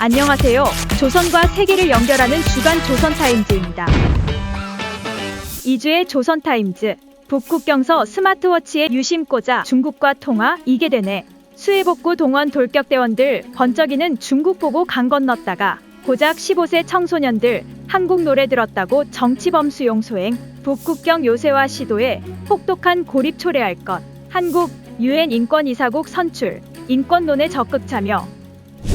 안녕하세요. 조선과 세계를 연결하는 주간 조선타임즈입니다. 2주의 조선타임즈. 북극경서 스마트워치에 유심 꽂아 중국과 통화, 이게 되네. 수해복구 동원 돌격대원들 번쩍이는 중국 보고 강 건넜다가 고작 15세 청소년들 한국 노래 들었다고 정치범 수용 소행. 북극경 요새화 시도에 혹독한 고립 초래할 것. 한국 UN 인권이사국 선출. 인권론에 적극 참여.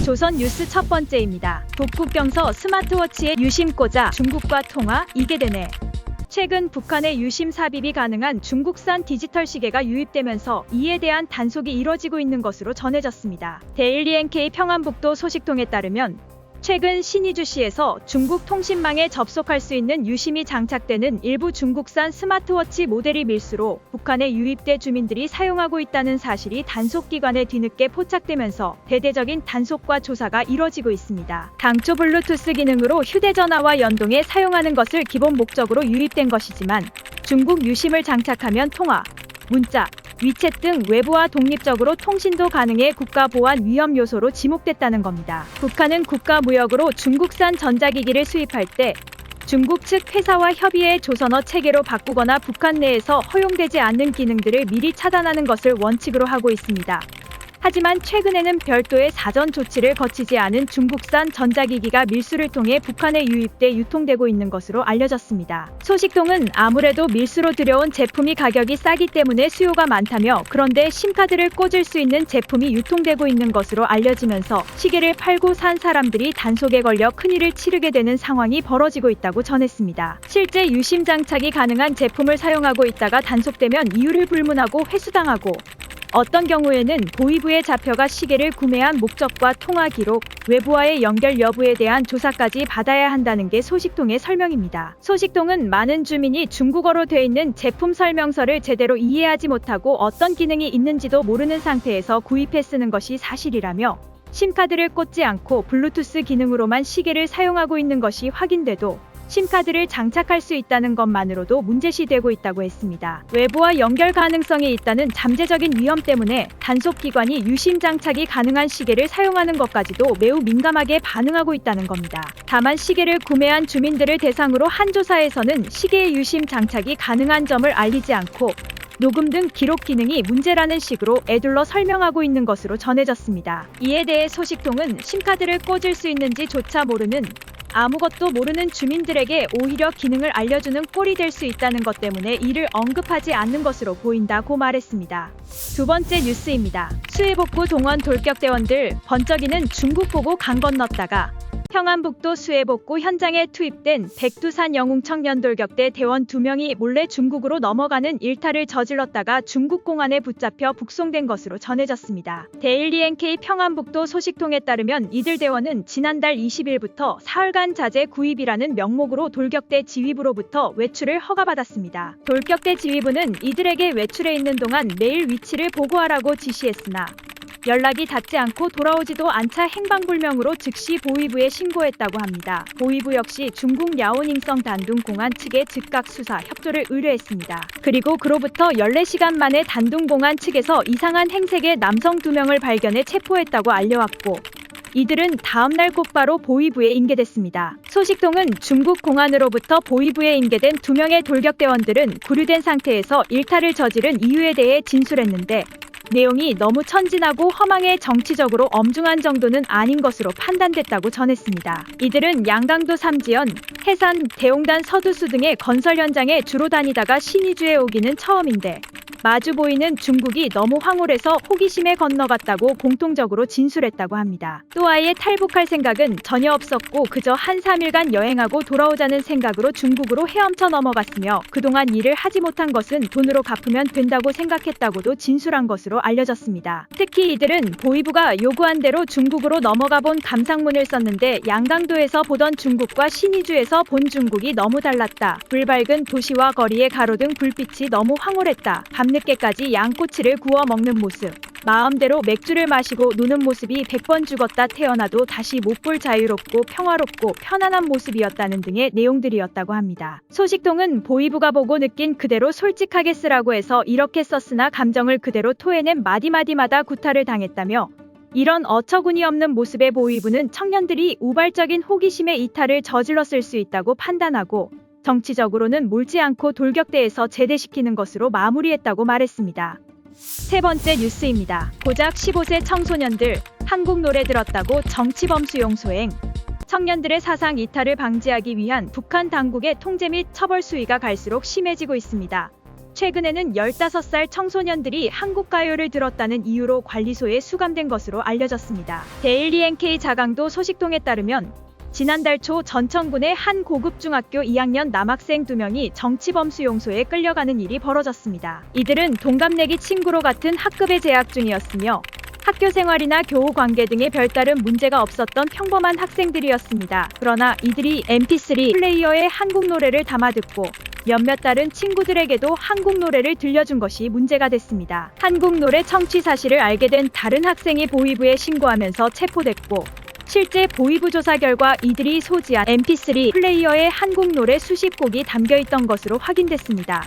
조선 뉴스 첫 번째입니다. 북극경서 스마트워치에 유심 꽂아 중국과 통화, 이게 되네. 최근 북한의 유심 삽입이 가능한 중국산 디지털 시계가 유입되면서 이에 대한 단속이 이뤄지고 있는 것으로 전해졌습니다. 데일리 NK 평안북도 소식통에 따르면 최근 신의주시에서 중국 통신망에 접속할 수 있는 유심이 장착되는 일부 중국산 스마트워치 모델이 밀수로 북한에 유입돼 주민들이 사용하고 있다는 사실이 단속기관에 뒤늦게 포착되면서 대대적인 단속과 조사가 이뤄지고 있습니다. 당초 블루투스 기능으로 휴대전화와 연동해 사용하는 것을 기본 목적으로 유입된 것이지만 중국 유심을 장착하면 통화, 문자, 위챗 등 외부와 독립적으로 통신도 가능해 국가 보안 위험 요소로 지목됐다는 겁니다. 북한은 국가무역으로 중국산 전자기기를 수입할 때 중국 측 회사와 협의해 조선어 체계로 바꾸거나 북한 내에서 허용되지 않는 기능들을 미리 차단하는 것을 원칙으로 하고 있습니다. 하지만 최근에는 별도의 사전 조치를 거치지 않은 중국산 전자기기가 밀수를 통해 북한에 유입돼 유통되고 있는 것으로 알려졌습니다. 소식통은 아무래도 밀수로 들여온 제품이 가격이 싸기 때문에 수요가 많다며 그런데 심카드를 꽂을 수 있는 제품이 유통되고 있는 것으로 알려지면서 시계를 팔고 산 사람들이 단속에 걸려 큰일을 치르게 되는 상황이 벌어지고 있다고 전했습니다. 실제 유심 장착이 가능한 제품을 사용하고 있다가 단속되면 이유를 불문하고 회수당하고 어떤 경우에는 보위부에 잡혀가 시계를 구매한 목적과 통화 기록, 외부와의 연결 여부에 대한 조사까지 받아야 한다는 게 소식통의 설명입니다. 소식통은 많은 주민이 중국어로 돼 있는 제품 설명서를 제대로 이해하지 못하고 어떤 기능이 있는지도 모르는 상태에서 구입해 쓰는 것이 사실이라며 심카드를 꽂지 않고 블루투스 기능으로만 시계를 사용하고 있는 것이 확인돼도 심카드를 장착할 수 있다는 것만으로도 문제시되고 있다고 했습니다. 외부와 연결 가능성이 있다는 잠재적인 위험 때문에 단속기관이 유심 장착이 가능한 시계를 사용하는 것까지도 매우 민감하게 반응하고 있다는 겁니다. 다만 시계를 구매한 주민들을 대상으로 한 조사에서는 시계의 유심 장착이 가능한 점을 알리지 않고 녹음 등 기록 기능이 문제라는 식으로 애둘러 설명하고 있는 것으로 전해졌습니다. 이에 대해 소식통은 심카드를 꽂을 수 있는지조차 모르는 아무것도 모르는 주민들에게 오히려 기능을 알려주는 꼴이 될 수 있다는 것 때문에 이를 언급하지 않는 것으로 보인다고 말했습니다. 두 번째 뉴스입니다. 수해복구 동원 돌격대원들 번쩍이는 중국 보고 강 건넜다가 평안북도 수해복구 현장에 투입된 백두산 영웅 청년 돌격대 대원 2명이 몰래 중국으로 넘어가는 일탈을 저질렀다가 중국 공안에 붙잡혀 북송된 것으로 전해졌습니다. 데일리 NK 평안북도 소식통에 따르면 이들 대원은 지난달 20일부터 사흘간 자재 구입이라는 명목으로 돌격대 지휘부로부터 외출을 허가받았습니다. 돌격대 지휘부는 이들에게 외출해 있는 동안 매일 위치를 보고하라고 지시했으나 연락이 닿지 않고 돌아오지도 않자 행방불명으로 즉시 보위부에 신고했다고 합니다. 보위부 역시 중국 야오닝성 단둥 공안 측에 즉각 수사 협조를 의뢰했습니다. 그리고 그로부터 14시간 만에 단둥 공안 측에서 이상한 행색의 남성 2명을 발견해 체포했다고 알려왔고 이들은 다음날 곧바로 보위부에 인계됐습니다. 소식통은 중국 공안으로부터 보위부에 인계된 2명의 돌격대원들은 구류된 상태에서 일탈을 저지른 이유에 대해 진술했는데 내용이 너무 천진하고 허망해 정치적으로 엄중한 정도는 아닌 것으로 판단됐다고 전했습니다. 이들은 양강도 삼지연, 해산, 대용단 서두수 등의 건설 현장에 주로 다니다가 신의주에 오기는 처음인데 마주 보이는 중국이 너무 황홀해서 호기심에 건너갔다고 공통적으로 진술했다고 합니다. 또 아예 탈북할 생각은 전혀 없었고 그저 한 3일간 여행하고 돌아오자는 생각으로 중국으로 헤엄쳐 넘어갔으며 그동안 일을 하지 못한 것은 돈으로 갚으면 된다고 생각했다고도 진술한 것으로 알려졌습니다. 특히 이들은 보위부가 요구한 대로 중국으로 넘어가 본 감상문을 썼는데 양강도에서 보던 중국과 신의주에서 본 중국이 너무 달랐다. 불밝은 도시와 거리에 가로등 불빛이 너무 황홀했다. 밤늦게까지 양꼬치를 구워 먹는 모습, 마음대로 맥주를 마시고 노는 모습이 100번 죽었다 태어나도 다시 못 볼 자유롭고 평화롭고 편안한 모습이었다는 등의 내용들이었다고 합니다. 소식통은 보위부가 보고 느낀 그대로 솔직하게 쓰라고 해서 이렇게 썼으나 감정을 그대로 토해낸 마디마디마다 구타를 당했다며 이런 어처구니 없는 모습의 보위부는 청년들이 우발적인 호기심에 이탈을 저질렀을 수 있다고 판단하고 정치적으로는 몰지 않고 돌격대에서 제대시키는 것으로 마무리했다고 말했습니다. 세 번째 뉴스입니다. 고작 15세 청소년들 한국 노래 들었다고 정치범 수용 소행. 청년들의 사상 이탈을 방지하기 위한 북한 당국의 통제 및 처벌 수위가 갈수록 심해지고 있습니다. 최근에는 15살 청소년들이 한국 가요를 들었다는 이유로 관리소에 수감된 것으로 알려졌습니다. 데일리 NK 자강도 소식통에 따르면 지난달 초 전천군의 한 고급 중학교 2학년 남학생 2명이 정치범 수용소에 끌려가는 일이 벌어졌습니다. 이들은 동갑내기 친구로 같은 학급에 재학 중이었으며 학교 생활이나 교우 관계 등에 별다른 문제가 없었던 평범한 학생들이었습니다. 그러나 이들이 MP3 플레이어에 한국 노래를 담아 듣고 몇몇 다른 친구들에게도 한국 노래를 들려준 것이 문제가 됐습니다. 한국 노래 청취 사실을 알게 된 다른 학생이 보위부에 신고하면서 체포됐고 실제 보위부 조사 결과 이들이 소지한 MP3 플레이어에 한국 노래 수십 곡이 담겨있던 것으로 확인됐습니다.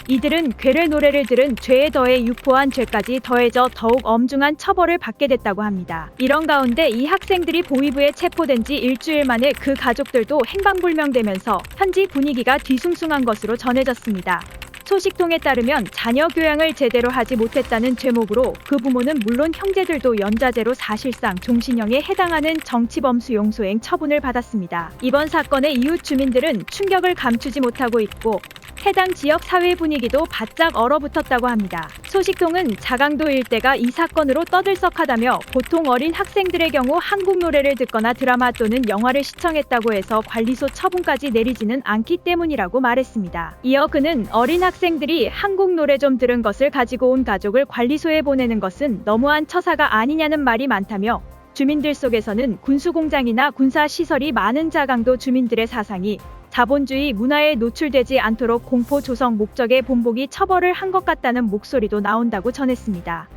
이들은 괴뢰 노래를 들은 죄에 더해 유포한 죄까지 더해져 더욱 엄중한 처벌을 받게 됐다고 합니다. 이런 가운데 이 학생들이 보위부에 체포된 지 일주일 만에 그 가족들도 행방불명되면서 현지 분위기가 뒤숭숭한 것으로 전해졌습니다. 소식통에 따르면 자녀 교양을 제대로 하지 못했다는 죄목으로 그 부모는 물론 형제들도 연좌제로 사실상 종신형에 해당하는 정치범 수용 소행 처분을 받았습니다. 이번 사건의 이웃 주민들은 충격을 감추지 못하고 있고 해당 지역 사회 분위기도 바짝 얼어붙었다고 합니다. 소식통은 자강도 일대가 이 사건으로 떠들썩하다며 보통 어린 학생들의 경우 한국 노래를 듣거나 드라마 또는 영화를 시청했다고 해서 관리소 처분까지 내리지는 않기 때문이라고 말했습니다. 이어 그는 어린 학생들이 한국 노래 좀 들은 것을 가지고 온 가족을 관리소에 보내는 것은 너무한 처사가 아니냐는 말이 많다며 주민들 속에서는 군수공장이나 군사시설이 많은 자강도 주민들의 사상이 자본주의 문화에 노출되지 않도록 공포 조성 목적의 본보기 처벌을 한 것 같다는 목소리도 나온다고 전했습니다.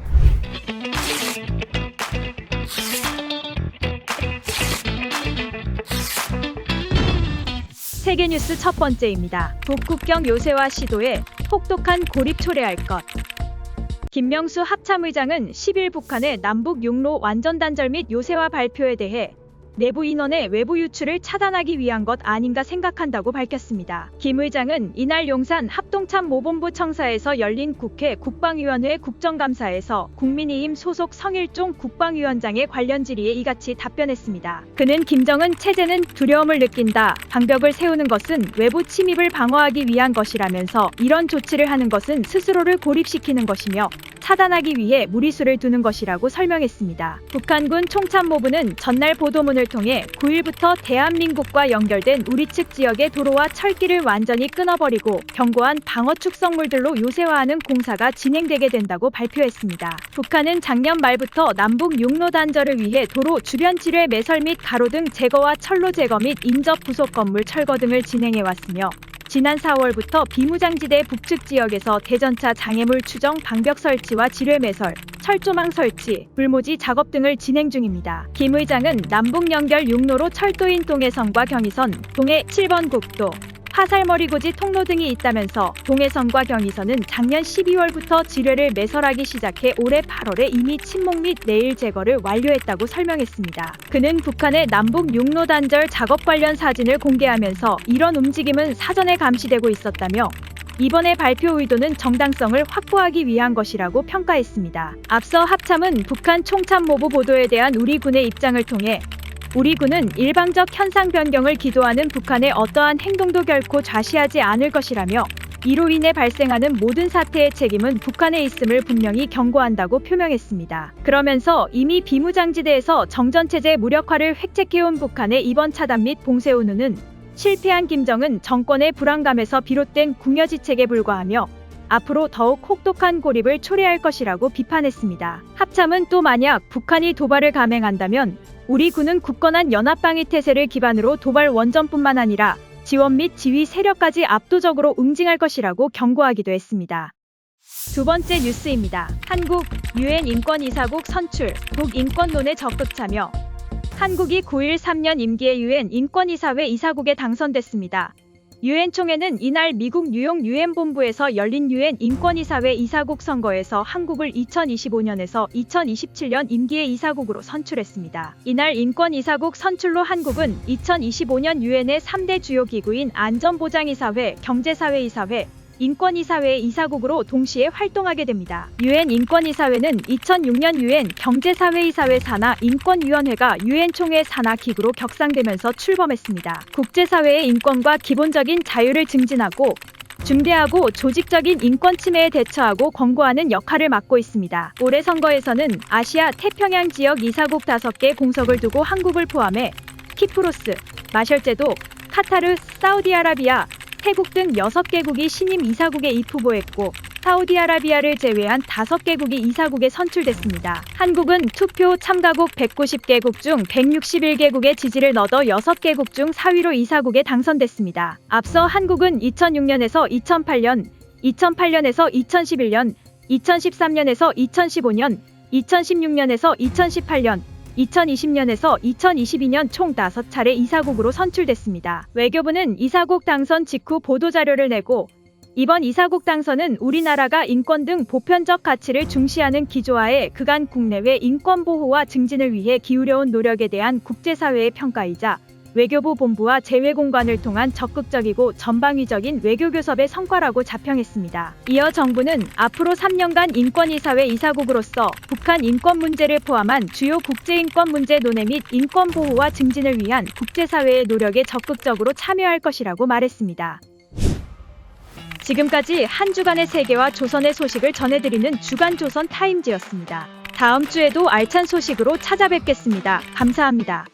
세계뉴스 첫 번째입니다. 북극경 요새화 시도에 혹독한 고립 초래할 것. 김명수 합참의장은 10일 북한의 남북 육로 완전 단절 및 요새화 발표에 대해 내부 인원의 외부 유출을 차단하기 위한 것 아닌가 생각한다고 밝혔습니다. 김 의장은 이날 용산 합동참모본부 청사에서 열린 국회 국방위원회 국정감사에서 국민의힘 소속 성일종 국방위원장의 관련 질의에 이같이 답변했습니다. 그는 김정은 체제는 두려움을 느낀다. 방벽을 세우는 것은 외부 침입을 방어하기 위한 것이라면서 이런 조치를 하는 것은 스스로를 고립시키는 것이며 차단하기 위해 무리수를 두는 것이라고 설명했습니다. 북한군 총참모부는 전날 보도문을 통해 9일부터 대한민국과 연결된 우리 측 지역의 도로와 철길을 완전히 끊어버리고 견고한 방어 축성물들로 요새화하는 공사가 진행되게 된다고 발표했습니다. 북한은 작년 말부터 남북 육로 단절을 위해 도로 주변 지뢰 매설 및 가로등 제거와 철로 제거 및 인접 부속 건물 철거 등을 진행해왔으며 지난 4월부터 비무장지대 북측 지역에서 대전차 장애물 추정 방벽 설치와 지뢰 매설, 철조망 설치, 불모지 작업 등을 진행 중입니다. 김 의장은 남북 연결 육로로 철도인 동해선과 경의선, 동해 7번 국도, 화살머리고지 통로 등이 있다면서 동해선과 경의선은 작년 12월부터 지뢰를 매설하기 시작해 올해 8월에 이미 침목 및 내일 제거를 완료했다고 설명했습니다. 그는 북한의 남북 육로 단절 작업 관련 사진을 공개하면서 이런 움직임은 사전에 감시되고 있었다며 이번의 발표 의도는 정당성을 확보하기 위한 것이라고 평가했습니다. 앞서 합참은 북한 총참모부 보도에 대한 우리 군의 입장을 통해 우리 군은 일방적 현상 변경을 기도하는 북한의 어떠한 행동도 결코 좌시하지 않을 것이라며 이로 인해 발생하는 모든 사태의 책임은 북한에 있음을 분명히 경고한다고 표명했습니다. 그러면서 이미 비무장지대에서 정전체제 무력화를 획책해온 북한의 이번 차단 및 봉쇄 운운은 실패한 김정은 정권의 불안감에서 비롯된 궁여지책에 불과하며 앞으로 더욱 혹독한 고립을 초래할 것이라고 비판했습니다. 합참은 또 만약 북한이 도발을 감행한다면 우리 군은 굳건한 연합방위 태세를 기반으로 도발 원전뿐만 아니라 지원 및 지휘 세력까지 압도적으로 응징할 것이라고 경고하기도 했습니다. 두 번째 뉴스입니다. 한국 UN 인권이사국 선출, 북인권론에 적극 참여. 한국이 9일 3년 임기의 UN 인권이사회 이사국에 당선됐습니다. 유엔 총회는 이날 미국 뉴욕 유엔 본부에서 열린 유엔 인권이사회 이사국 선거에서 한국을 2025년에서 2027년 임기의 이사국으로 선출했습니다. 이날 인권이사국 선출로 한국은 2025년 유엔의 3대 주요 기구인 안전보장이사회, 경제사회이사회, 인권이사회의 이사국으로 동시에 활동하게 됩니다. 유엔 인권이사회는 2006년 유엔 경제사회이사회 산하 인권위원회가 유엔 총회 산하 기구로 격상되면서 출범했습니다. 국제사회의 인권과 기본적인 자유를 증진하고 중대하고 조직적인 인권 침해에 대처하고 권고하는 역할을 맡고 있습니다. 올해 선거에서는 아시아 태평양 지역 이사국 5개 공석을 두고 한국을 포함해 키프로스, 마셜제도, 카타르, 사우디아라비아, 태국 등 6개국이 신임 이사국에 입후보했고 사우디아라비아를 제외한 5개국이 이사국에 선출됐습니다. 한국은 투표 참가국 190개국 중 161개국의 지지를 얻어 6개국 중 4위로 이사국에 당선됐습니다. 앞서 한국은 2006년에서 2008년, 2008년에서 2011년, 2013년에서 2015년, 2016년에서 2018년, 2020년에서 2022년 총 5차례 이사국으로 선출됐습니다. 외교부는 이사국 당선 직후 보도자료를 내고 이번 이사국 당선은 우리나라가 인권 등 보편적 가치를 중시하는 기조하에 그간 국내외 인권 보호와 증진을 위해 기울여온 노력에 대한 국제사회의 평가이자 외교부 본부와 재외공관을 통한 적극적이고 전방위적인 외교교섭의 성과라고 자평했습니다. 이어 정부는 앞으로 3년간 인권이사회 이사국으로서 북한 인권 문제를 포함한 주요 국제인권 문제 논의 및 인권 보호와 증진을 위한 국제사회의 노력에 적극적으로 참여할 것이라고 말했습니다. 지금까지 한 주간의 세계와 조선의 소식을 전해드리는 주간 조선 타임즈였습니다. 다음 주에도 알찬 소식으로 찾아뵙겠습니다. 감사합니다.